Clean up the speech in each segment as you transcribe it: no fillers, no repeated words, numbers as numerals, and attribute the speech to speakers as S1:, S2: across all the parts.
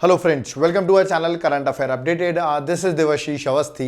S1: Hello friends, welcome to our channel current affair updated. This is Devashish Awasthi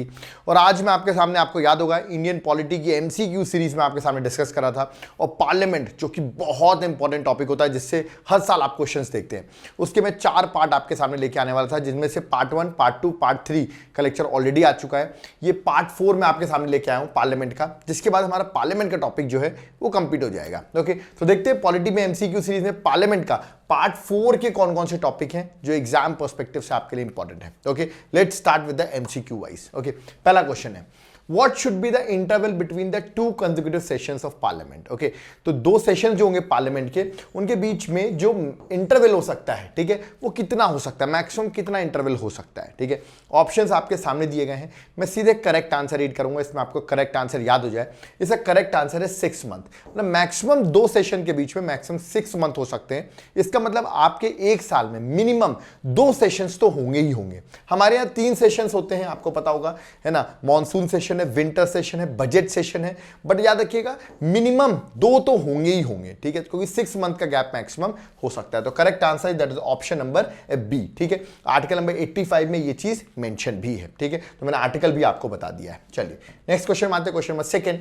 S1: और आज मैं आपके सामने, आपको याद होगा, इंडियन पॉलिटी की एमसीक्यू सीरीज में आपके सामने डिस्कस करा था। और पार्लियामेंट जो कि बहुत इंपॉर्टेंट टॉपिक होता है, जिससे हर साल आप क्वेश्चंस देखते हैं, उसके मैं 4 पार्ट आपके सामने लेके आने वाला था, जिनमें से पार्ट 1, पार्ट 2, पार्ट 3 का लेक्चर ऑलरेडी आ चुका है। ये पार्ट 4 में आपके सामने लेके आया हूँ पार्लियामेंट का, जिसके बाद हमारा पार्लियामेंट का टॉपिक जो है वो कंप्लीट हो जाएगा। ओके, तो देखते हैं पॉलिटी में एमसीक्यू सीरीज में पार्लियामेंट का पार्ट 4 के कौन कौन से टॉपिक हैं जो एग्जाम पर्सपेक्टिव से आपके लिए इंपॉर्टेंट है। Okay, let's start with the MCQ wise. Okay, पहला क्वेश्चन है, What should be the interval between the 2 consecutive sessions of parliament? Okay, तो 2 सेशन जो होंगे पार्लियामेंट के, उनके बीच में जो इंटरवल हो सकता है, ठीक है, वो कितना हो सकता है, मैक्सिमम कितना इंटरवल हो सकता है। ठीक है, ऑप्शंस आपके सामने दिए गए हैं, मैं सीधे करेक्ट आंसर रीड करूंगा, इसमें आपको करेक्ट आंसर याद हो जाए। इसका करेक्ट आंसर है 6 मंथ। मतलब मैक्सिमम 2 सेशन के बीच में मैक्सिमम 6 मंथ हो सकते हैं। इसका मतलब आपके एक साल में मिनिमम 2 सेशंस तो होंगे ही होंगे। हमारे यहाँ 3 सेशंस होते हैं, आपको पता होगा, है ना, मॉनसून सेशन है, विंटर सेशन है, बजट सेशन है, बट याद रखिएगा मिनिमम 2 तो होंगे ही होंगे। ठीक है, क्योंकि 6 मंथ का गैप मैक्सिमम हो सकता है। तो correct answer that is option number B. ठीक है, आर्टिकल नंबर 85 में ये चीज मेंशन भी है। ठीक है, तो मैंने आर्टिकल भी आपको बता दिया है। चलिए नेक्स्ट क्वेश्चन में आते हैं। Question number second,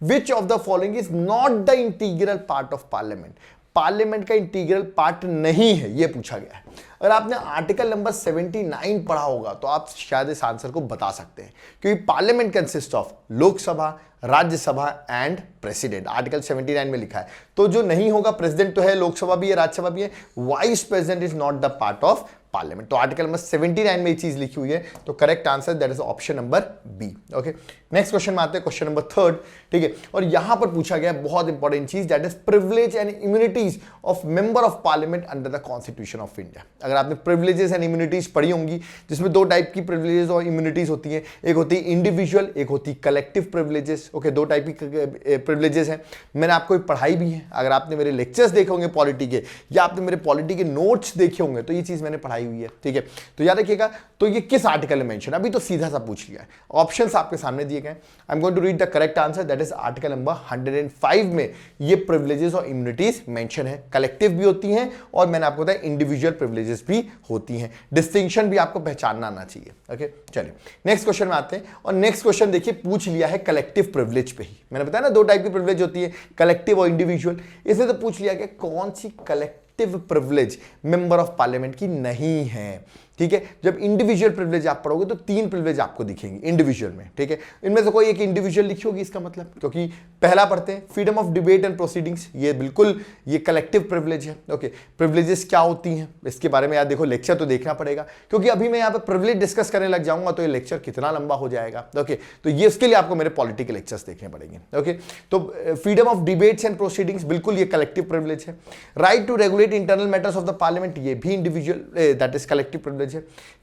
S1: which of the following is not the integral part of parliament? Parliament का इंटीग्रल पार्ट नहीं है, यह पूछा गया है। अगर आपने आर्टिकल नंबर 79 पढ़ा होगा तो आप शायद इस आंसर को बता सकते हैं, क्योंकि parliament consist of Lok Sabha, Rajya Sabha and president. Article 79 में लिखा है। तो जो नहीं होगा, प्रेसिडेंट तो है, लोकसभा भी है, राज्यसभा भी है, vice president is not the part of parliament. तो आर्टिकल नंबर 79 में ये चीज लिखी हुई है, तो correct answer that is option number B. Okay, next question में आते हैं, क्वेश्चन नंबर 3। ठीक है, और यहां पर पूछा गया बहुत इंपॉर्टेंट चीज, that is privilege and immunities of member of parliament under the constitution of India. अगर आपने प्रिविलेजेस एंड इम्यूनिटीज पढ़ी होंगी, जिसमें 2 टाइप की प्रिविलेजेस और इम्यूनिटीज होती हैं, एक होती है इंडिविजुअल, एक होती है कलेक्टिव प्रिविलेजेस। ओके, 2 टाइप की प्रिविलेजेस हैं, मैंने आपको पढ़ाई भी है। अगर आपने मेरे लेक्चर्स देखे होंगे पॉलिटी के, या आपने मेरे पॉलिटी के नोट्स देखे होंगे, तो ये चीज मैंने पढ़ाई हुई है। ठीक है, तो याद रखिएगा, तो ये किस आर्टिकल में मेंशन, अभी तो सीधा सा पूछ लिया है। ऑप्शंस आपके सामने दिए गए, I am going to read the correct answer, that is article number 105 में ये प्रिविलेजेस और इम्यूनिटीज मेंशन है। कलेक्टिव भी होती हैं और मैंने आपको बताया इंडिविजुअल प्रिविलेजेस भी होती हैं। डिस्टिंक्शन भी आपको पहचानना आना चाहिए। ओके, चलिए नेक्स्ट क्वेश्चन में आते हैं। और नेक्स्ट क्वेश्चन देखिए, पूछ लिया है कलेक्टिव प्रिविलेज पे ही। मैंने बताया ना 2 टाइप की प्रिविलेज होती है, कलेक्टिव और इंडिविजुअल। इसमें तो पूछ लिया गया कौन सी collective privilege member of parliament की नहीं है। ठीक है, जब इंडिविजुअल प्रिविलेज आप पढ़ोगे तो 3 प्रिविलेज आपको दिखेंगे इंडिविजुअल में। ठीक है, इनमें से कोई एक इंडिविजुअल लिखी होगी, इसका मतलब, क्योंकि पहला पढ़ते हैं freedom of debate and proceedings, ये बिल्कुल ये कलेक्टिव प्रिविलेज है। ओके, प्रिविलेजेस क्या होती हैं इसके बारे में यार देखो, लेक्चर तो देखना पड़ेगा, क्योंकि अभी मैं यहाँ पे प्रिविलेज डिस्कस करने लग जाऊंगा तो ये लेक्चर कितना लंबा हो जाएगा। ओके, तो ये उसके लिए आपको मेरे पॉलिटिकल लेक्चर्स देखने पड़ेंगे। ओके, तो freedom of debates and proceedings बिल्कुल ये कलेक्टिव प्रिविलेज है। Right to regulate internal matters of the parliament, ये भी individual that is collective privilege है।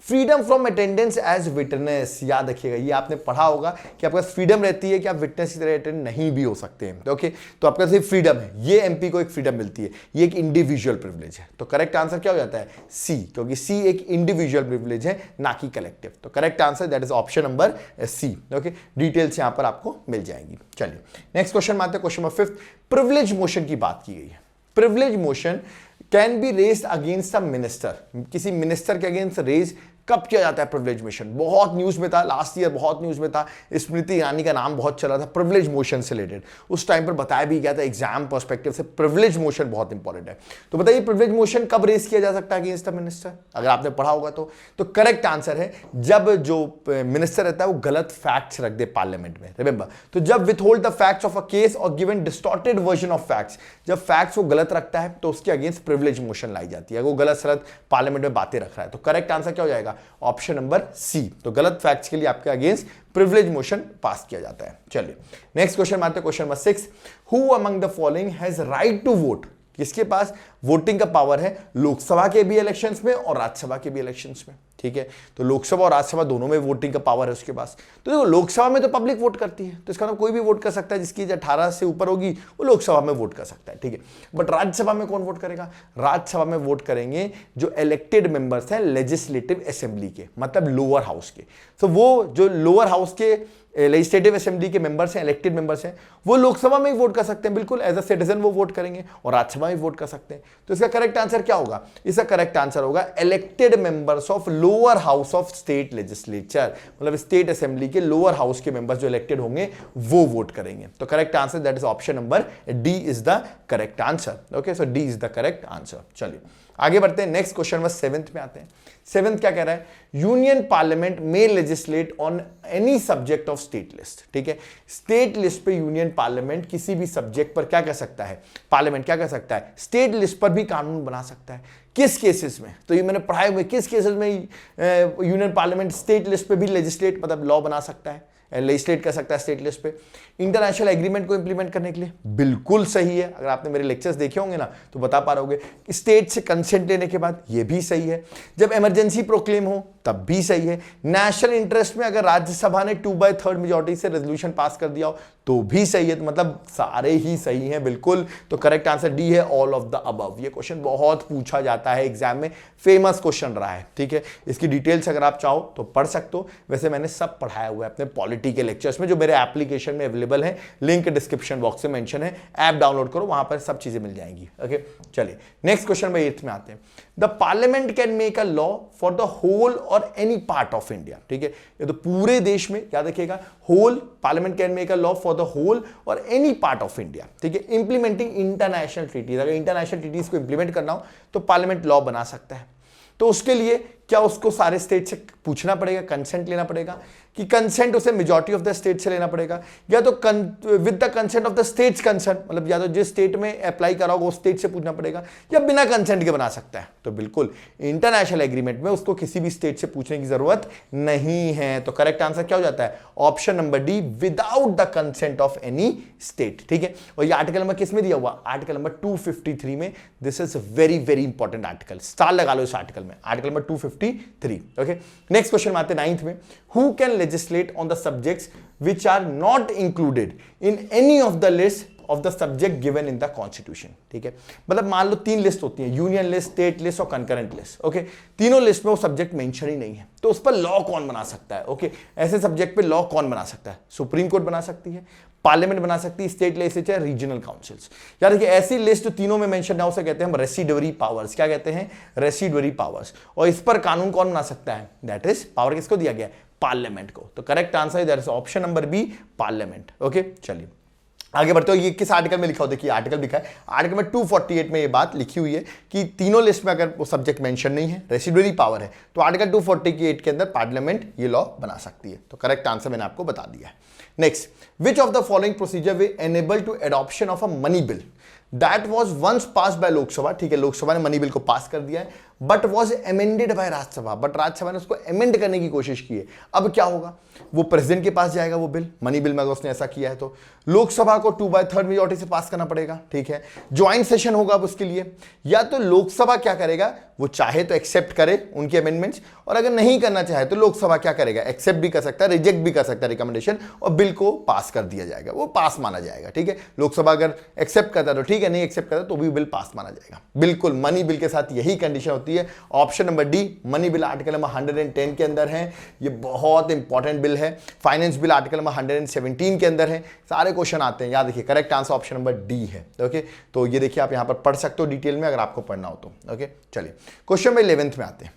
S1: Freedom from attendance as witness, याद रखिएगा, ये आपने पढ़ा होगा कि आपका फ्रीडम रहती है कि आप विटनेस की तरह अटेंड नहीं भी हो सकते हैं। ओके, तो आपका सिर्फ फ्रीडम है, ये एमपी को एक फ्रीडम मिलती है, ये एक इंडिविजुअल प्रिविलेज है। तो करेक्ट आंसर क्या हो जाता है? सी, क्योंकि सी एक इंडिविजुअल प्रिविलेज है, ना कि कलेक्टिव। तो correct answer that is option number C. Okay, details यहां पर आपको मिल जाएंगी। चलिए नेक्स्ट क्वेश्चन में आते हैं, क्वेश्चन नंबर 5। प्रिविलेज मोशन की बात की गई है। Privilege motion can be raised against a minister, किसी मिनिस्टर के अगेंस्ट रेज कब किया जाता है प्रिविलेज मोशन? बहुत न्यूज में था लास्ट ईयर, बहुत न्यूज में था, स्मृति ईरानी का नाम बहुत चला था प्रिविलेज मोशन से रिलेटेड। उस टाइम पर बताया भी गया था एग्जाम पर्सपेक्टिव से प्रिविलेज मोशन बहुत इंपॉर्टेंट है। तो बताइए प्रिविलेज मोशन कब रेज किया जा सकता है अगेंस्ट द मिनिस्टर? अगर आपने पढ़ा होगा तो करेक्ट आंसर है जब जो मिनिस्टर रहता है वो गलत फैक्ट्स रख दे पार्लियामेंट में। रिमेंबर, तो जब withhold the facts of a case और given distorted version of facts, जब फैक्ट्स वो गलत रखता है तो उसके अगेंस्ट प्रिविलेज मोशन लाई जाती है। वो गलत सलत पार्लियामेंट में बातें रख रहा है, तो करेक्ट आंसर क्या हो जाएगा? Option number C. तो गलत फैक्ट्स के लिए आपके अगेंस्ट प्रिविलेज मोशन पास किया जाता है। चलिए नेक्स्ट क्वेश्चन में आते हैं, question number 6। Who among the following has right to vote? किसके पास वोटिंग का पावर है लोकसभा के भी इलेक्शंस में और राज्यसभा के भी इलेक्शंस में? ठीक है। तो लोकसभा और राज्यसभा दोनों में वोटिंग का पावर है उसके पास। तो देखो लोकसभा में तो पब्लिक वोट करती है, तो इसका मतलब कोई भी वोट कर सकता है, जिसकी एज 18 से ऊपर होगी वो लोकसभा में वोट कर सकता है, ठीक है। बट राज्यसभा में कौन वोट करेगा? राज्यसभा में वोट करेंगे जो इलेक्टेड मेंबर्स हैं लेजिस्लेटिव असेंबली के, मतलब लोअर हाउस के। तो वो जो लोअर हाउस के लेजिस्लेटिव असेंबली के मेंबर्स हैं, इलेक्टेड मेंबर्स हैं, वो लोकसभा में ही वोट कर सकते हैं, बिल्कुल एज अ सिटीजन वो वोट करेंगे, और राज्यसभा में वोट कर सकते हैं। तो इसका करेक्ट आंसर क्या होगा? इसका करेक्ट आंसर होगा elected members of lower house of state legislature, मतलब स्टेट असेंबली के लोअर हाउस के मेंबर्स जो इलेक्टेड होंगे वो वोट करेंगे। तो correct answer that is option number D is the correct answer. Okay, so D is the correct answer. चलिए आगे बढ़ते हैं, नेक्स्ट क्वेश्चन नंबर 7th में आते हैं। 7th क्या कह रहा है? यूनियन पार्लियामेंट में legislate on any subject of state list, ठीक है। स्टेट लिस्ट पे यूनियन पार्लियामेंट किसी भी सब्जेक्ट पर क्या कर सकता है? पार्लियामेंट क्या कर सकता है? स्टेट लिस्ट पर भी कानून बना सकता है। किस केसेस में? तो ये मैंने पढ़ाए हुए, किस केसेस में यूनियन पार्लियामेंट स्टेट लिस्ट पे भी लेजिस्लेट मतलब लॉ बना सकता है, लेजिस्लेट कर सकता है स्टेट लिस्ट पे? इंटरनेशनल एग्रीमेंट को इंप्लीमेंट करने के लिए, बिल्कुल सही है। अगर आपने मेरे लेक्चर्स देखे होंगे ना तो बता पा रहोगे। स्टेट से कंसेंट लेने के बाद, ये भी सही है। जब इमरजेंसी प्रोक्लेम हो तब भी सही है। नेशनल इंटरेस्ट में अगर राज्यसभा ने 2/3 मेजॉरिटी से रेजोल्यूशन पास कर दिया हो तो भी सही है। तो मतलब सारे ही सही हैं बिल्कुल। तो करेक्ट आंसर डी है, ऑल ऑफ द अबव। ये क्वेश्चन बहुत पूछा जाता है एग्जाम में, फेमस क्वेश्चन रहा है, ठीक है। इसकी डिटेल्स अगर आप चाहो तो पढ़ सकते हो। वैसे मैंने सब पढ़ाया हुआ है अपने पॉलिटी के लेक्चर्स में, जो मेरे एप्लीकेशन में अवेलेबल है, लिंक डिस्क्रिप्शन बॉक्स में मेंशन है। ऐप डाउनलोड करो, वहां पर सब चीजें मिल जाएंगी। ओके, चलिए नेक्स्ट क्वेश्चन नंबर 8 में आते हैं। The parliament can make a law for the whole or any part of India, ठीक है। ये तो पूरे देश में, याद रखिएगा, whole, parliament can make a law for the whole or any part of India, ठीक है। इंप्लीमेंटिंग इंटरनेशनल ट्रीटीज, अगर इंटरनेशनल ट्रीटीज को इंप्लीमेंट करना हो तो पार्लियामेंट लॉ बना सकता है। तो उसके लिए क्या उसको सारे स्टेट से पूछना पड़ेगा, कंसेंट लेना पड़ेगा, कि कंसेंट उसे मेजॉरिटी ऑफ द स्टेट से लेना पड़ेगा, या तो with the consent of the states consent, मतलब या तो जिस स्टेट में अप्लाई करा होगा उस स्टेट से पूछना पड़ेगा, या बिना कंसेंट के बना सकता है। तो बिल्कुल इंटरनेशनल एग्रीमेंट में उसको किसी भी स्टेट से पूछने की जरूरत नहीं है। तो करेक्ट आंसर क्या हो जाता है? Option number D, without the consent of any state, ठीक है। और ये आर्टिकल नंबर किस में दिया हुआ? आर्टिकल नंबर 253 में। This is very very important article, star लगा लो इस आर्टिकल में, article number 253। Okay, next question में आते हैं 9th में। Who can legislate on the subjects which are not included in any of the list of the subject given in the constitution, ठीक है। मतलब मान लो 3 लिस्ट होती है, यूनियन लिस्ट, स्टेट लिस्ट और कंकरेंट लिस्ट। ओके, तीनों list में वो सब्जेक्ट मेंशन ही नहीं है, तो उस पर लॉ कौन बना सकता है? ओके, ऐसे सब्जेक्ट पे लॉ कौन बना सकता है? सुप्रीम कोर्ट बना सकती है, पार्लियामेंट बना सकती है, स्टेट लेजिस्लेचर, रीजनल काउंसिल्स। यार देखिए, ऐसी लिस्ट जो तीनों में मेंशन है उसे कहते हैं हम रेसिडुअरी पावर्स। क्या कहते हैं? Residuary powers. और इस पर कानून कौन बना सकता है? दैट इज पावर किसको दिया गया है? पार्लियामेंट को। तो करेक्ट आंसर है that is option number B, parliament. Okay, चलिए आगे बढ़ते हो। ये किस आर्टिकल में लिखा हो? देखिए आर्टिकल लिखा है, आर्टिकल में 248 में ये बात लिखी हुई है कि तीनों लिस्ट में अगर वो सब्जेक्ट मेंशन नहीं है, रेसिडुअरी पावर है, तो आर्टिकल 248 के अंदर पार्लियामेंट ये लॉ बना सकती है। तो करेक्ट आंसर मैंने आपको बता दिया है। Next, which of the following procedure will enable to adoption of a money bill that was once pass by Lok Sabha, ठीक है, लोकसभा ने मनी बिल को पास कर दिया है, but was amended by Rajya Sabha, but Rajya Sabha ने उसको एमेंड करने की कोशिश की है। अब क्या होगा? वो प्रेसिडेंट के पास जाएगा वो बिल, मनी बिल में अगर उसने ऐसा किया है तो लोकसभा को 2/3 मेजॉरिटी से पास करना पड़ेगा, ठीक है। ज्वाइंट सेशन होगा अब उसके लिए, या तो लोकसभा क्या करेगा, वो चाहे तो एक्सेप्ट करे उनके अमेंडमेंट्स, और अगर नहीं करना चाहे तो लोकसभा क्या करेगा? एक्सेप्ट भी कर सकता है, रिजेक्ट भी कर सकता है रिकमेंडेशन, और बिल को पास कर दिया जाएगा, वो पास माना जाएगा, ठीक है। लोकसभा अगर एक्सेप्ट करता है तो ठीक है, नहीं एक्सेप्ट करता तो भी बिल पास माना जाएगा। बिल्कुल मनी बिल के साथ यही कंडीशन होती है। Option number D, money bill article number 110 के अंदर है, ये बहुत इंपॉर्टेंट बिल है। फाइनेंस बिल आर्टिकल नंबर 117 के अंदर है। सारे क्वेश्चन आते हैं, याद रखिए correct answer option number D है। ओके, तो ये देखिए आप यहां पर पढ़ सकते हो डिटेल में अगर आपको पढ़ना हो तो। ओके, चलिए क्वेश्चन नंबर 11 में आते हैं।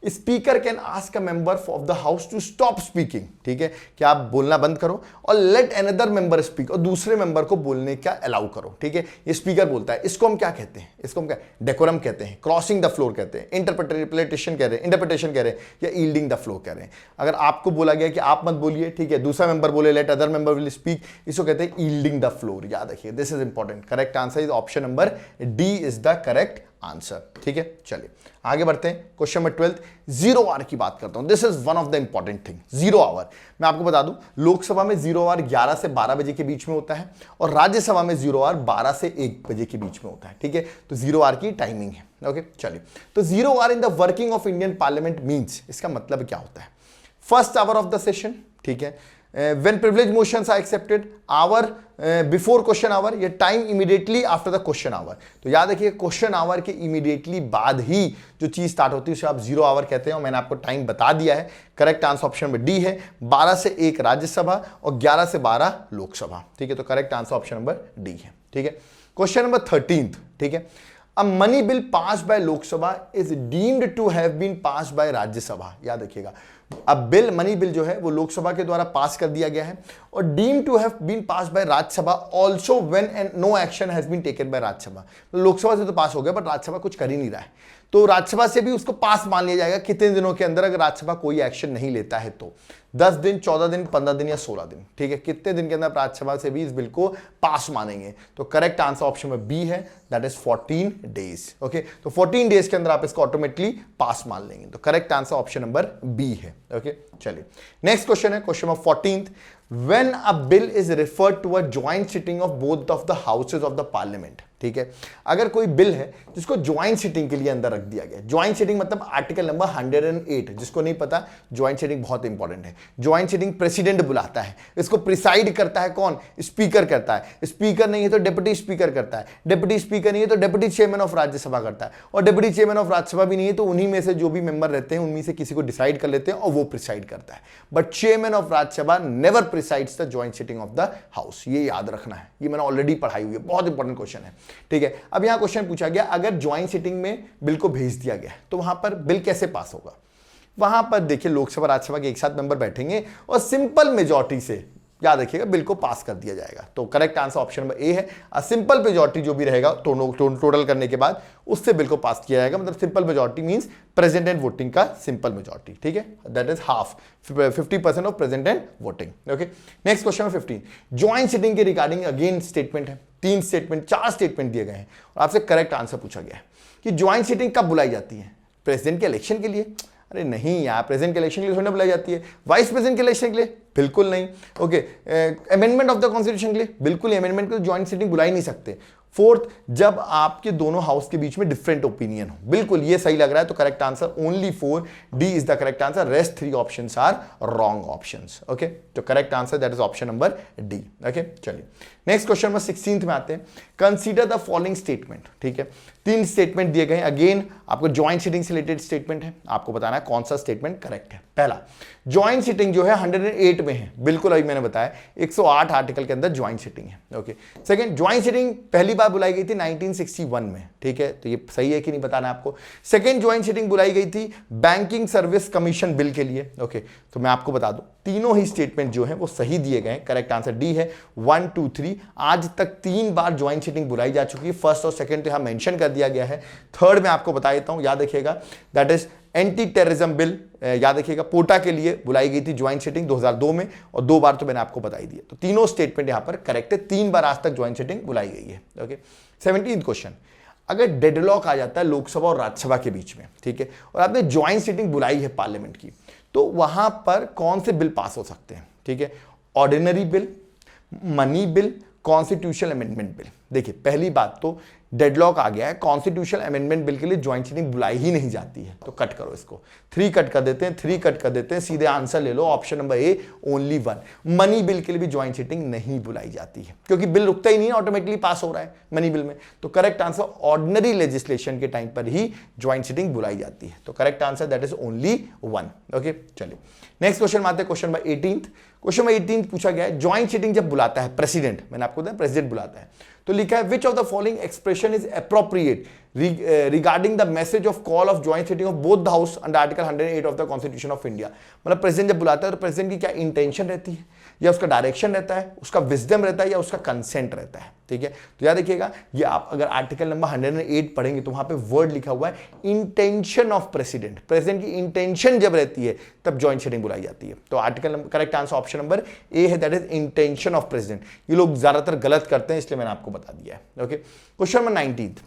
S1: Speaker can ask a member of the house to stop speaking, ठीक है, कि आप बोलना बंद करो और लेट अनदर मेंबर स्पीक, और दूसरे मेंबर को बोलने का अलाउ करो, ठीक है। ये स्पीकर बोलता है, इसको हम क्या कहते हैं? इसको हम क्या डेकोरम कहते हैं, क्रॉसिंग द फ्लोर कहते हैं, इंटरप्रिटेशन कह रहे हैं, या ईल्डिंग द फ्लोर कह रहे हैं। अगर आपको बोला गया कि आप मत बोलिए, ठीक है, दूसरा मेंबर बोले let other member will speak, इसको कहते हैं ईल्डिंग द फ्लोर। याद रखिए, this is important. Correct answer is option number D is the correct answer. ठीक है, चलिए आगे बढ़ते हैं। क्वेश्चन नंबर 12, 0 आवर की बात करता हूं। This is one of the important thing, 0 hour. मैं आपको बता दूं, लोकसभा में 0 आवर 11 से 12 बजे के बीच में होता है और राज्यसभा में 0 आवर 12 से 1 बजे के बीच में होता है। ठीक है, तो 0 आवर की टाइमिंग है। ओके, चलिए, तो 0 hour in the working of Indian parliament means, इसका मतलब क्या होता है? First hour of the session, ठीक है, when privilege motions are accepted, hour before question hour, या time immediately after the question hour. तो याद रखिए, क्वेश्चन आवर के इमीडिएटली बाद ही जो चीज स्टार्ट होती है उसे आप 0 आवर कहते हैं, और मैंने आपको टाइम बता दिया है। Correct answer option number D है, 12 से 1 राज्यसभा और 11 से 12 लोकसभा। ठीक है, तो correct answer option number D है। ठीक है, क्वेश्चन नंबर 13, ठीक है, A money bill passed by Lok Sabha is deemed to have been passed by Rajya Sabha. याद रखिएगा, अब बिल, मनी बिल जो है वो लोकसभा के द्वारा पास कर दिया गया है और deem to have been pass by Rajya Sabha also when and no action has been taken by Rajya Sabha. Lok Sabha से तो पास हो गया बट राज्यसभा कुछ कर ही नहीं रहा है, तो राज्यसभा से भी उसको पास मान लिया जाएगा कितने दिनों के अंदर, अगर राज्यसभा कोई एक्शन नहीं लेता है तो 10 दिन, 14 दिन, 15 दिन या 16 दिन। ठीक है, कितने दिन के अंदर राज्यसभा से भी इस बिल को पास मानेंगे? तो करेक्ट आंसर ऑप्शन में बी है, दैट इज 14 डेज। ओके, तो 14 डेज के अंदर आप इसको ऑटोमेटिकली पास मान लेंगे, तो correct answer option number B है। ओके, चलिए नेक्स्ट क्वेश्चन है, question number 14, when a bill is referred to a joint sitting of both of the houses of the parliament। ठीक है, अगर कोई बिल है जिसको ज्वाइंट सिटिंग के लिए अंदर रख दिया गया, ज्वाइंट सिटिंग मतलब आर्टिकल नंबर 108, जिसको नहीं पता, ज्वाइंट सिटिंग बहुत इंपॉर्टेंट है। ज्वाइंट सिटिंग प्रेसिडेंट बुलाता है, इसको प्रिसाइड करता है कौन? स्पीकर करता है। स्पीकर नहीं है तो डिप्टी स्पीकर करता है, डिप्टी स्पीकर नहीं है तो डिप्टी चेयरमैन ऑफ राज्यसभा करता है, और डिप्टी चेयरमैन ऑफ राज्यसभा भी नहीं है तो उन्हीं में से जो भी मेंबर रहते हैं उनमें से किसी को डिसाइड कर लेते हैं और वो प्रिसाइड करता है। But chairman of Rajya Sabha never presides the joint sitting of the house, ये याद रखना है, ये मैंने ऑलरेडी पढ़ाई हुई है, बहुत इंपॉर्टेंट क्वेश्चन है। ठीक है, अब यहां क्वेश्चन पूछा गया, अगर ज्वाइंट सिटिंग में बिल को भेज दिया गया तो वहां पर बिल कैसे पास होगा? वहां पर देखिए, लोकसभा राज्यसभा के एक साथ मेंबर बैठेंगे और सिंपल मेजॉरिटी से, याद रखिएगा, बिल को पास कर दिया जाएगा। तो correct answer option number A है, सिंपल मेजॉरिटी जो भी रहेगा टोटल करने के बाद उससे बिल को पास किया जाएगा। मतलब simple majority means present and voting का सिंपल मेजॉरिटी। ठीक है, that is half, 50% of present and voting. Okay, next question number 15, joint sitting के रिगार्डिंग अगेन स्टेटमेंट है, 3 स्टेटमेंट, 4 स्टेटमेंट दिए गए हैं और आपसे करेक्ट आंसर पूछा गया है कि ज्वाइंट सिटिंग कब बुलाई जाती है? प्रेसिडेंट के इलेक्शन के लिए? अरे नहीं यार, प्रेसिडेंट के इलेक्शन के लिए थोड़ी ना बुलाई जाती है। वाइस प्रेसिडेंट के इलेक्शन के लिए? बिल्कुल नहीं। Okay, amendment of the constitution के लिए? बिल्कुल, अमेंडमेंट को ज्वाइंट सिटिंग बुला ही नहीं सकते। फोर्थ, जब आपके दोनों हाउस के बीच में डिफरेंट ओपिनियन हो। बिल्कुल, ये सही लग रहा है, तो correct answer only 4, D is the correct answer, rest 3 options are wrong options. Okay, तो correct answer that is option number D. Okay, चलिए नेक्स्ट क्वेश्चन नंबर 16 में आते हैं, कंसीडर द फॉलोइंग स्टेटमेंट। ठीक है, 3 स्टेटमेंट दिए गए, अगेन आपको ज्वाइंट सिटिंग से रिलेटेड स्टेटमेंट है, आपको बताना है कौन सा स्टेटमेंट करेक्ट है। पहला, ज्वाइंट सिटिंग जो है 108 में है, बिल्कुल अभी मैंने बताया 108 आर्टिकल के अंदर ज्वाइंट सिटिंग है। ओके, सेकंड, ज्वाइंट सिटिंग पहली बार बुलाई गई थी 1961 में। ठीक है, तो ये सही है कि नहीं बताना आपको। सेकंड ज्वाइंट सिटिंग बुलाई गई थी बैंकिंग सर्विस कमीशन बिल के लिए। ओके, तो मैं आपको बता दूं, तीनों ही स्टेटमेंट जो है वो सही दिए गए हैं, करेक्ट आंसर डी है, 1, 2, 3। आज तक 3 बार ज्वाइंट सिटिंग बुलाई जा चुकी है, फर्स्ट और सेकंड तो यहां मेंशन कर दिया गया है। थर्ड में आपको बता देता हूं, याद रखिएगा, that is anti terrorism bill, याद रखिएगा, पोटा के लिए बुलाई गई थी ज्वाइंट सिटिंग 2002 में, और 2 बार तो मैंने आपको बता ही दिया। तो तीनों स्टेटमेंट यहां पर करेक्ट है, 3 बार आज तक ज्वाइंट सिटिंग बुलाई गई है। ओके, 17th क्वेश्चन, अगर डेडलॉक आ जाता है लोकसभा और राज्यसभा के बीच में, ठीक है, और आपने ज्वाइंट सिटिंग बुलाई है पार्लियामेंट की, तो वहां पर कौन से बिल पास हो सकते हैं? ठीक है, ordinary bill, money bill, constitutional amendment bill. देखिए, पहली बात तो डेडलॉक आ गया है, कॉन्स्टिट्यूशनल अमेंडमेंट बिल के लिए ज्वाइंट सिटिंग बुलाई ही नहीं जाती है, तो कट करो इसको, 3 कट कर देते हैं, 3 कट कर देते हैं, सीधे आंसर ले लो, option number A only 1। Money bill के लिए भी ज्वाइंट सिटिंग नहीं बुलाई जाती है क्योंकि बिल रुकता ही नहीं है, ऑटोमेटिकली पास हो रहा है मनी बिल में। तो करेक्ट आंसर, ऑर्डिनरी लेजिस्लेशन के टाइम पर ही ज्वाइंट सिटिंग बुलाई जाती है, तो correct answer that is only 1। Okay, चलिए नेक्स्ट क्वेश्चन में आते हैं, क्वेश्चन नंबर 18। क्वेश्चन नंबर 18 पूछा गया है, ज्वाइंट सिटिंग जब बुलाता है प्रेसिडेंट, मैंने आपको बताया प्रेसिडेंट बुलाता है, तो लिखा है विच of the following expression is appropriate regarding the message of call of joint sitting of both the house under article 108 of the constitution of India. मतलब प्रेसिडेंट जब बुलाता है तो प्रेसिडेंट की क्या इंटेंशन रहती है, या उसका डायरेक्शन रहता है, उसका विजडम रहता है, या उसका कंसेंट रहता है। ठीक है, तो याद रखिएगा, ये आप अगर आर्टिकल नंबर 108 पढ़ेंगे तो वहां पे वर्ड लिखा हुआ है इंटेंशन ऑफ प्रेसिडेंट। प्रेसिडेंट की इंटेंशन जब रहती है तब ज्वाइंट सिटिंग बुलाई जाती है। तो article number, correct answer option number A है, that is intention of president. ये लोग ज्यादातर गलत करते हैं, इसलिए मैंने आपको बता दिया है। Okay, question number 19,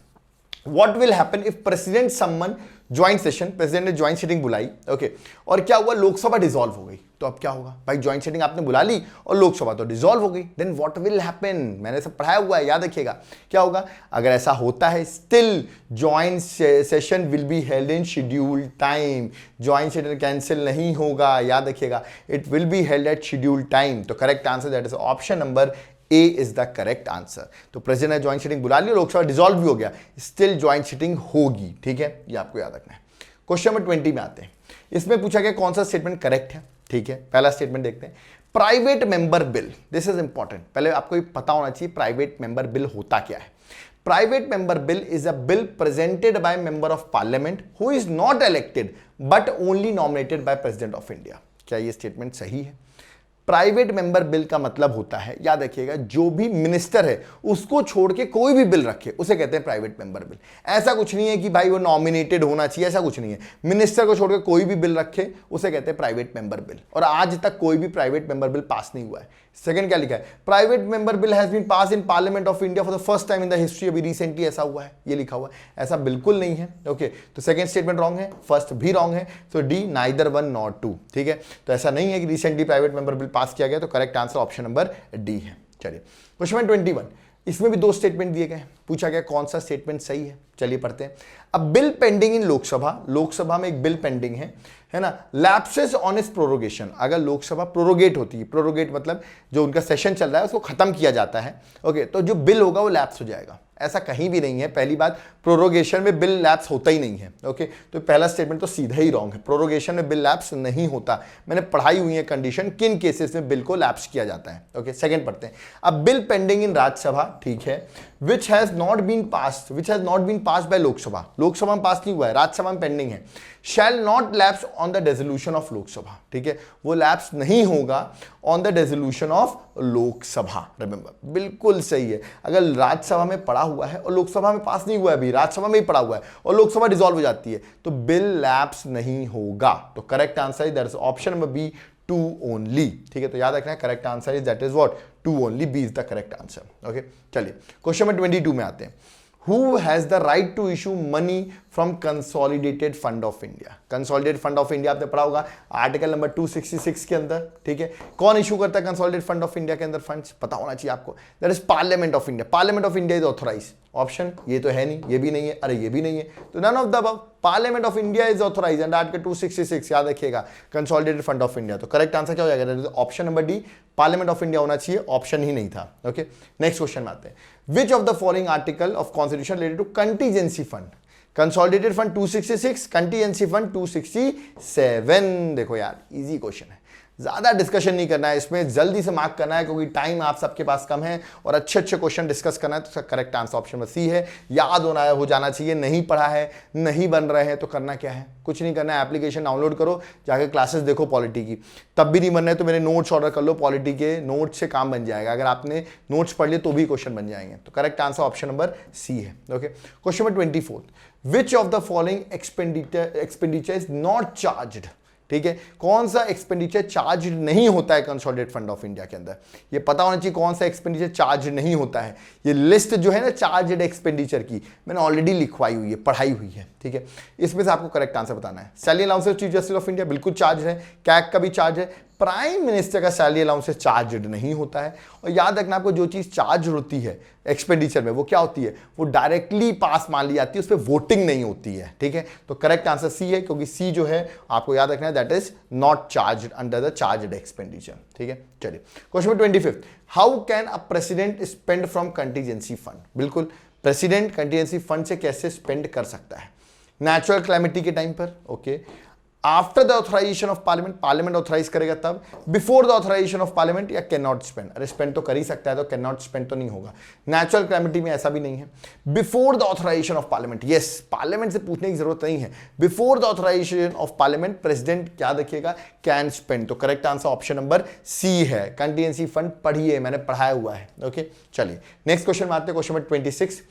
S1: what will happen if president summon joint session, president ने ज्वाइंट सीटिंग बुलाई, ओके, और क्या हुआ, लोकसभा डिसॉल्व हो गई, तो अब क्या होगा भाई, ज्वाइंट सीटिंग आपने बुला ली और लोकसभा तो डिसॉल्व हो गई, देन व्हाट विल हैपन, मैंने सब पढ़ाया हुआ है, याद रखिएगा क्या होगा अगर ऐसा होता है, still joint session will be held in scheduled time, joint session cancel नहीं होगा, याद रखिएगा, it will be held at scheduled time. तो correct answer that is option number A is the correct answer. तो प्रेसिडेंट ने joint sitting बुला ली, Lok Sabha dissolve भी हो गया, स्टिल ज्वाइंट सीटिंग होगी, ठीक है, ये आपको याद रखना है। क्वेश्चन नंबर 20 में आते हैं, इसमें पूछा गया कौन सा स्टेटमेंट करेक्ट है, ठीक है, पहला स्टेटमेंट देखते हैं, private member bill, this is important, पहले आपको ये पता होना चाहिए प्राइवेट मेंबर बिल होता क्या है। Private member bill is a bill presented by member of parliament who is not elected but only nominated by president of India. क्या ये स्टेटमेंट सही है? प्राइवेट मेंबर बिल का मतलब होता है, याद रखिएगा, जो भी मिनिस्टर है उसको छोड़ के कोई भी बिल रखे उसे कहते हैं प्राइवेट मेंबर बिल। ऐसा कुछ नहीं है कि भाई वो नॉमिनेटेड होना चाहिए, ऐसा कुछ नहीं है, मिनिस्टर को छोड़ के कोई भी बिल रखे उसे कहते हैं प्राइवेट मेंबर बिल, और आज तक कोई भी प्राइवेट मेंबर बिल पास नहीं हुआ है। सेकंड क्या लिखा है, private member bill has been pass in parliament of India for the first time in the history, अभी रिसेंटली ऐसा हुआ है, ये लिखा हुआ है, ऐसा बिल्कुल नहीं है, ओके। तो सेकंड स्टेटमेंट रॉन्ग है, फर्स्ट भी रॉन्ग है, तो D neither one nor two, ठीक है, तो ऐसा नहीं है कि recently private member bill pass किया गया, तो correct answer option number D है। चलिए क्वेश्चन 21, इसमें भी दो स्टेटमेंट दिए गए, पूछा गया कौन सा स्टेटमेंट सही है, चलिए पढ़ते हैं। अब bill pending in Lok Sabha, Lok Sabha में एक बिल पेंडिंग है ना, लैप्सेस ऑन इस प्रोरोगेशन, अगर लोकसभा प्रोरोगेट होती है, प्रोरोगेट मतलब जो उनका सेशन चल रहा है उसको खत्म किया जाता है, ओके, तो जो बिल होगा वो लैप्स हो जाएगा, ऐसा कहीं भी नहीं है, पहली बात प्रोरोगेशन में बिल लैप्स होता ही नहीं है, ओके, तो पहला स्टेटमेंट तो सीधा ही रॉन्ग है, प्रोरोगेशन में बिल लैप्स नहीं होता, मैंने पढ़ाई हुई है कंडीशन किन केसेस में बिल को लैप्स किया जाता है, ओके। सेकंड पढ़ते हैं, अब बिल पेंडिंग इन राज्यसभा, ठीक है, which has not been passed by Lok Sabha, Lok Sabha में पास नहीं हुआ है, राज्यसभा में पेंडिंग है, shall not lapse on the resolution of Lok Sabha, ठीक है, वो लैप्स नहीं होगा on the resolution of Lok Sabha, remember, बिल्कुल सही है, अगर राज्यसभा में पड़ा हुआ है और लोकसभा में पास नहीं हुआ है, अभी राज्यसभा में ही पड़ा हुआ है और लोकसभा डिसॉल्व हो जाती है, तो बिल लैप्स नहीं होगा, तो correct answer is that is option number B, two only, ठीक है, तो याद रखना है correct answer is that is what, two only, B is the correct answer, okay. चलिए क्वेश्चन नंबर 22 में आते हैं, Who has the right to issue money from Consolidated Fund of India? Consolidated Fund of India आपने पढ़ा होगा article number 266 के अंदर, ठीक है, कौन इशू करता है Consolidated Fund of India के अंदर फंड्स, पता होना चाहिए आपको, that is parliament of India, parliament of India is authorise, option ये तो है नहीं, ये भी नहीं है, अरे ये भी नहीं है, तो none of the above, parliament of India is authorise under article 266, याद रखिएगा, कंसोलिडेटेड फंड ऑफ इंडिया, तो करेक्ट आंसर क्या हो जाएगा, option number D, parliament of India होना चाहिए, ऑप्शन ही नहीं था, ओके। नेक्स्ट क्वेश्चन में आते हैं, which of the following article of constitution related to contingency fund, consolidated fund 266, contingency fund 267, देखो यार इजी क्वेश्चन है, ज्यादा डिस्कशन नहीं करना है इसमें, जल्दी से मार्क करना है क्योंकि टाइम आप सबके पास कम है और अच्छे अच्छे क्वेश्चन डिस्कस करना है, तो करेक्ट आंसर ऑप्शन में सी है, याद होना है, हो जाना चाहिए, नहीं पढ़ा है, नहीं बन रहे हैं तो करना क्या है, कुछ नहीं करना है, एप्लीकेशन डाउनलोड करो, जाके क्लासेस देखो पॉलिटी की, तब भी नहीं बन रहे तो मेरे नोट्स ऑर्डर कर लो, पॉलिटी के नोट्स से काम बन जाएगा, अगर आपने नोट्स पढ़ लिए तो भी क्वेश्चन बन जाएंगे, तो correct answer option number C है, okay. Question number 24, which of the following expenditure is not charged, ठीक है, कौन सा एक्सपेंडिचर चार्ज नहीं होता है कंसोलिडेटेड फंड ऑफ इंडिया के अंदर, ये पता होना चाहिए कौन सा एक्सपेंडिचर चार्ज नहीं होता है, ये लिस्ट जो है ना चार्जड एक्सपेंडिचर की मैंने ऑलरेडी लिखवाई हुई है, पढ़ाई हुई है, ठीक है, इसमें से आपको करेक्ट आंसर बताना है। Salary allowances chief justice of India बिल्कुल चार्ज है, कैग का भी चार्ज है, प्राइम मिनिस्टर का सैलरी अलाउंसेस चार्ज नहीं होता है, और याद रखना आपको जो चीज चार्ज होती है एक्सपेंडिचर में वो क्या होती है, वो डायरेक्टली पास मान ली जाती है, उस पर वोटिंग नहीं होती है, ठीक है, तो करेक्ट आंसर सी है, क्योंकि सी जो है आपको याद रखना है that is not charge under the charged expenditure, ठीक है। चलिए question 25, how can a president spend from contingency fund, बिल्कुल प्रेसिडेंट कंटीजेंसी फंड से कैसे स्पेंड कर सकता है, नेचुरल क्लैमिटी के टाइम पर, okay, after the authorisation of parliament, parliament authorise करेगा तब, before the authorisation of parliament, या कैन नॉट स्पेंड, अरे स्पेंड तो कर ही सकता है, तो कैन नॉट स्पेंड तो नहीं होगा, नेचुरल क्लैमिटी में ऐसा भी नहीं है, before the authorisation of parliament, yes, parliament से पूछने की जरूरत नहीं है, before the authorisation of parliament president क्या देखिएगा, कैन स्पेंड, तो correct answer option number C है, कंटीजेंसी फंड पढ़िए, मैंने पढ़ाया हुआ है, ओके। चलिए नेक्स्ट क्वेश्चन में आते हैं, क्वेश्चन नंबर 26,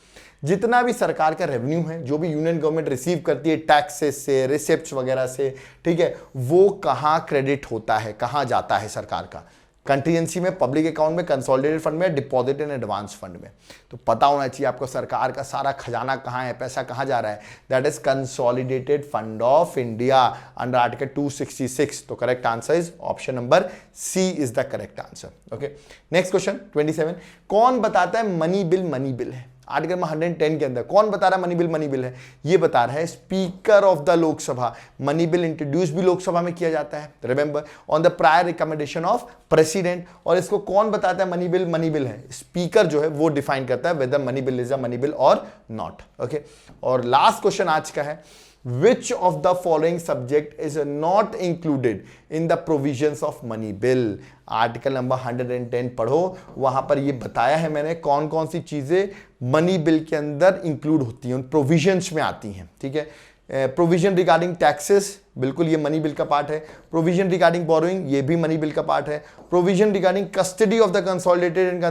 S1: जितना भी सरकार का रेवेन्यू है, जो भी यूनियन गवर्नमेंट रिसीव करती है टैक्सेस से, रिसिप्ट्स वगैरह से, ठीक है, वो कहां क्रेडिट होता है, कहां जाता है सरकार का, कंटीजेंसी में, पब्लिक अकाउंट में, कंसोलिडेटेड फंड में, डिपॉजिट एंड एडवांस फंड में। तो पता होना चाहिए आपको सरकार का सारा खजाना कहाँ है, पैसा कहाँ जा रहा है। That is consolidated fund of India under article 266। तो correct answer is option number C is the correct answer. Okay, next question 27। कौन बताता है मनी बिल है? आर्टिकल 110 के अंदर कौन बता रहा है मनी बिल है? ये बता रहा है speaker of the Lok Sabha. Money bill introduce भी लोकसभा में किया जाता है, remember, on the prior recommendation of president. और इसको कौन बताता है मनी बिल है? स्पीकर जो है वो डिफाइन करता है whether money bill is a money bill or not. Okay, और लास्ट क्वेश्चन आज का है, Which of the following subject is not included in the provisions of money bill? Article number 110 पढ़ो, वहां पर ये बताया है मैंने कौन कौन सी चीजें मनी बिल के अंदर इंक्लूड होती हैं, उन प्रोविजंस में आती हैं। ठीक है, प्रोविजन रिगार्डिंग टैक्सेस, बिल्कुल ये मनी बिल का पार्ट है। प्रोविजन रिगार्डिंग बोरोइंग, ये भी मनी बिल का पार्ट है। Provision regarding custody of the consolidated and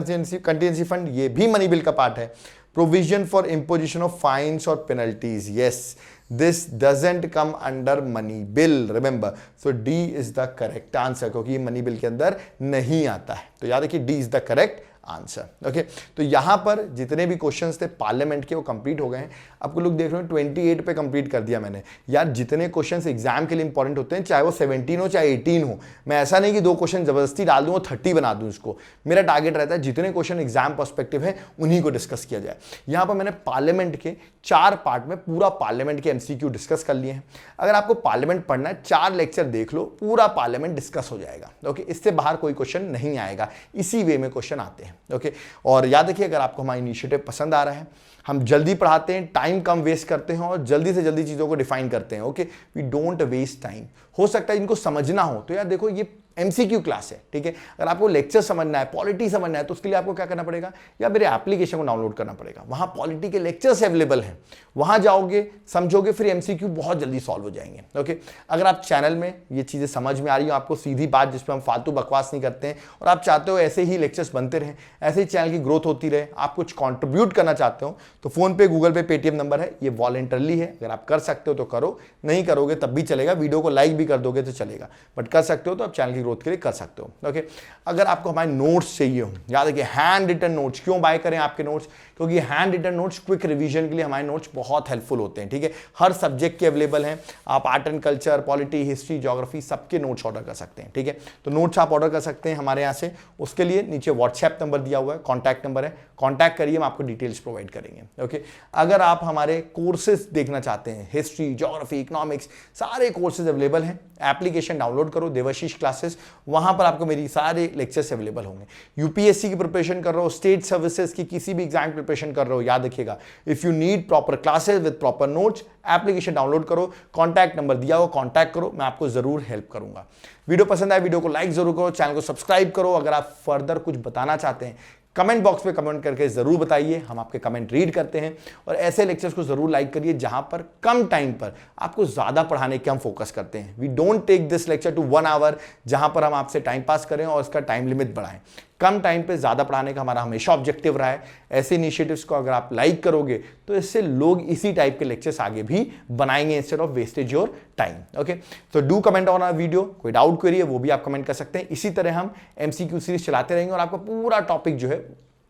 S1: contingency fund, ये भी मनी बिल का पार्ट है। Provision for imposition of fines और penalties, yes, this doesn't come under money bill, remember, so D is the correct answer, क्योंकि ये money bill के अंदर नहीं आता है। तो याद रखिए D is the correct answer. Okay, तो यहां पर जितने भी क्वेश्चंस थे पार्लियामेंट के वो कंप्लीट हो गए हैं। आपको लोग देख रहे हो 28 पे कंप्लीट कर दिया मैंने। यार जितने क्वेश्चंस एग्जाम के लिए इंपॉर्टेंट होते हैं, चाहे वो 17 हो चाहे 18 हो, मैं ऐसा नहीं कि 2 क्वेश्चन जबरदस्ती डाल दूं और 30 बना दूं इसको। मेरा टारगेट रहता है जितने क्वेश्चन एग्जाम पर्सपेक्टिव है उन्हीं को डिस्कस किया जाए। यहां पर मैंने पार्लियामेंट के 4 पार्ट में पूरा पार्लियामेंट के एमसीक्यू डिस्कस कर लिए हैं। अगर आपको पार्लियामेंट पढ़ना है, 4 लेक्चर देख लो, पूरा पार्लियामेंट डिस्कस हो जाएगा। ओके, इससे बाहर कोई क्वेश्चन नहीं आएगा, इसी वे में क्वेश्चन आते हैं। ओके, और याद रखिए अगर आपको हमारा इनिशिएटिव पसंद आ रहा है, हम जल्दी पढ़ाते हैं, टाइम कम वेस्ट करते हैं और जल्दी से जल्दी चीजों को डिफाइन करते हैं। Okay, we don't waste time. हो सकता है इनको समझना हो तो यार देखो ये एमसीक्यू क्लास है, ठीक है। अगर आपको लेक्चर समझना है, पॉलिटी समझना है, तो उसके लिए आपको क्या करना पड़ेगा, या मेरे एप्लीकेशन को डाउनलोड करना पड़ेगा। वहां पॉलिटी के लेक्चर्स अवेलेबल हैं, वहां जाओगे, समझोगे, फिर एमसीक्यू बहुत जल्दी सॉल्व हो जाएंगे। ओके, अगर आप चैनल में ये चीजें समझ में आ रही हो, आपको सीधी बात जिसपे हम फालतू बकवास नहीं करते हैं, और आप चाहते हो ऐसे ही लेक्चर्स बनते रहें, ऐसे ही चैनल की ग्रोथ होती रहे, आप कुछ कॉन्ट्रीब्यूट करना चाहते हो, तो फोन पे, गूगल पे, पेटीएम नंबर है, ये वॉलंटरली है। अगर आप कर सकते हो तो करो, नहीं करोगे तब भी चलेगा, वीडियो को लाइक भी कर दोगे तो चलेगा, बट कर सकते हो तो आप चैनल की ग्रोथ के लिए कर सकते हो। ओके, अगर आपको हमारे नोट्स चाहिए हो, याद रखिए हैंड रिटन नोट्स, क्यों बाय करें आपके नोट्स, क्योंकि handwritten notes quick revision के लिए हमारे नोट्स बहुत हेल्पफुल होते हैं। ठीक है, हर सब्जेक्ट के अवेलेबल हैं, आप art and culture, polity, history, geography, सबके नोट्स ऑर्डर कर सकते हैं। ठीक है, तो नोट्स आप ऑर्डर कर सकते हैं हमारे यहाँ से। उसके लिए नीचे व्हाट्सएप नंबर दिया हुआ है, कॉन्टैक्ट नंबर है, कॉन्टैक्ट करिए, हम आपको डिटेल्स प्रोवाइड करेंगे। ओके, अगर आप हमारे कोर्सेज देखना चाहते हैं, हिस्ट्री, ज्योग्राफी, इकोनॉमिक्स, सारे कोर्सेज अवेलेबल हैं, एप्लीकेशन डाउनलोड करो, देवाशीष क्लासेस, वहां पर आपको मेरी सारे लेक्चर्स अवेलेबल होंगे। यूपीएससी की प्रिपरेशन कर रहे हो, स्टेट सर्विसेज की किसी भी एग्जाम की प्रिपरेशन कर रहे हो, याद रखिएगा, if you need proper classes with proper notes, application download करो, कॉन्टैक्ट नंबर दिया हो, कॉन्टैक्ट करो, मैं आपको जरूर हेल्प करूंगा। वीडियो पसंद आए, वीडियो को लाइक जरूर करो, चैनल को सब्सक्राइब करो। अगर आप फर्दर कुछ बताना चाहते हैं, कमेंट बॉक्स में कमेंट करके जरूर बताइए, हम आपके कमेंट रीड करते हैं। और ऐसे लेक्चर्स को जरूर लाइक करिए जहां पर कम टाइम पर आपको ज्यादा पढ़ाने के हम फोकस करते हैं। We don't take this lecture to 1 hour, जहां पर हम आपसे टाइम पास करें और इसका टाइम लिमिट बढ़ाएं। कम टाइम पे ज्यादा पढ़ाने का हमारा हमेशा ऑब्जेक्टिव रहा है। ऐसे इनिशिएटिव्स को अगर आप लाइक करोगे तो इससे लोग इसी टाइप के लेक्चर्स आगे भी बनाएंगे, instead of wastage your time. Okay, तो do comment on our video, कोई डाउट क्वेरी है वो भी आप कमेंट कर सकते हैं। इसी तरह हम एमसीक्यू सीरीज चलाते रहेंगे और आपका पूरा टॉपिक जो है,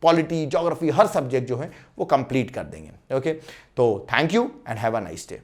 S1: पॉलिटी, ज्योग्राफी, हर सब्जेक्ट जो है वो कंप्लीट कर देंगे। ओके, तो thank you and have a nice day.